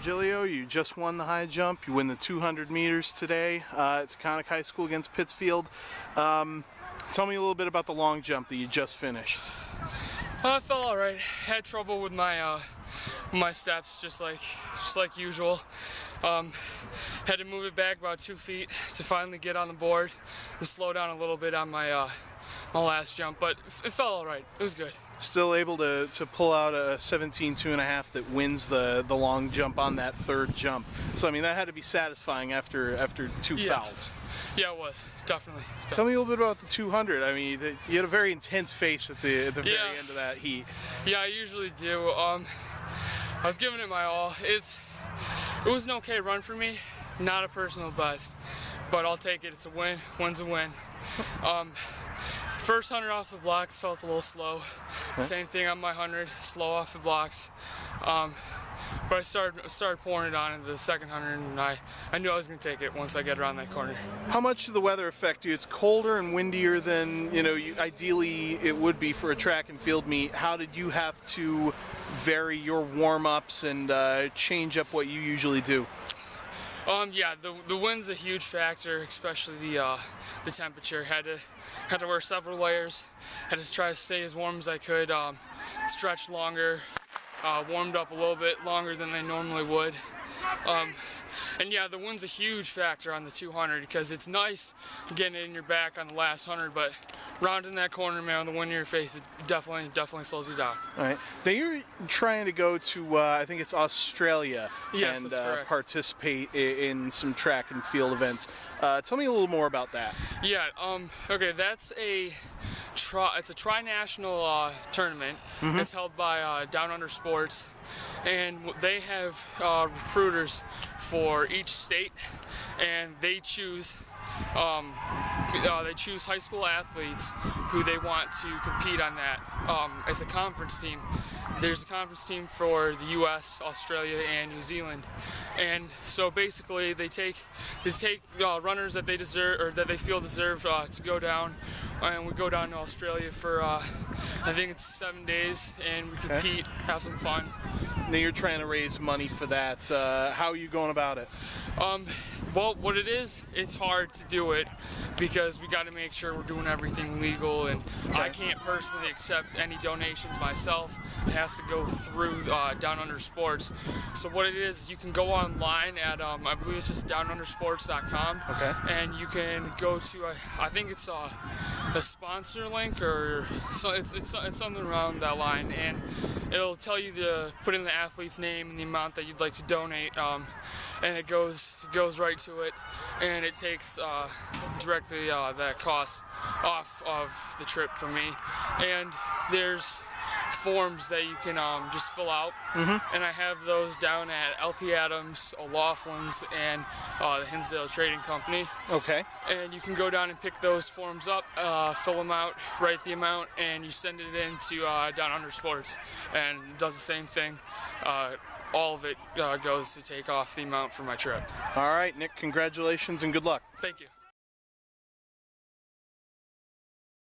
Virgilio, you just won the high jump. You win the 200 meters today at Taconic High School against Pittsfield. Tell me a little bit about the long jump that you just finished. I felt all right. Had trouble with my steps, just like usual. Had to move it back about 2 feet to finally get on the board and slow down a little bit on my my last jump, but it felt all right. It was good. Still able to pull out a 17.2.5 that wins the long jump on that third jump. So I mean that had to be satisfying after two fouls. Yeah, it was definitely. Tell me a little bit about the 200. I mean, you had a very intense face at the very end of that heat. Yeah, I usually do. I was giving it my all. It was an okay run for me, not a personal best, but I'll take it. It's a win. Win's a win. First 100 off the blocks felt a little slow. Same thing on my 100, slow off the blocks. But I started pouring it on into the second 100, and I knew I was going to take it once I get around that corner. How much did the weather affect you? It's colder and windier than ideally it would be for a track and field meet. How did you have to vary your warm-ups and change up what you usually do? Yeah, the wind's a huge factor, especially the temperature. Had to wear several layers. Had to try to stay as warm as I could. Stretch longer. Warmed up a little bit longer than I normally would. And yeah, the wind's a huge factor on the 200 because it's nice getting it in your back on the last 100, but rounding that corner, man, the wind in your face, it definitely slows you down. All right. Now you're trying to go to, I think it's Australia, yes, and that's correct. Participate in some track and field events. Tell me a little more about that. Yeah. Okay. That's it's a tri-national tournament. It's held by Down Under Sports, and they have recruiters for each state, and they choose high school athletes who they want to compete on that as a conference team. There's a conference team for the U.S., Australia, and New Zealand, and so basically they take runners that they deserve or that they feel deserve to go down, and we go down to Australia for I think it's 7 days, and we compete, have some fun. Now you're trying to raise money for that. How are you going about it? Well, what it is, it's hard to do it because we got to make sure we're doing everything legal, and I can't personally accept any donations myself. It has to go through Down Under Sports. So what it is, you can go online at I believe it's just downundersports.com, and you can go to I think it's a sponsor link, or so it's something around that line, and it'll tell you to put in the athlete's name and the amount that you'd like to donate, and it goes right to it, and it takes directly that cost off of the trip for me. And there's forms that you can just fill out, and I have those down at LP Adams, O'Loughlin's, and the Hinsdale Trading Company. Okay. And you can go down and pick those forms up, fill them out, write the amount, and you send it in to Down Under Sports, and it does the same thing. All of it goes to take off the amount for my trip. All right, Nick, congratulations and good luck. Thank you.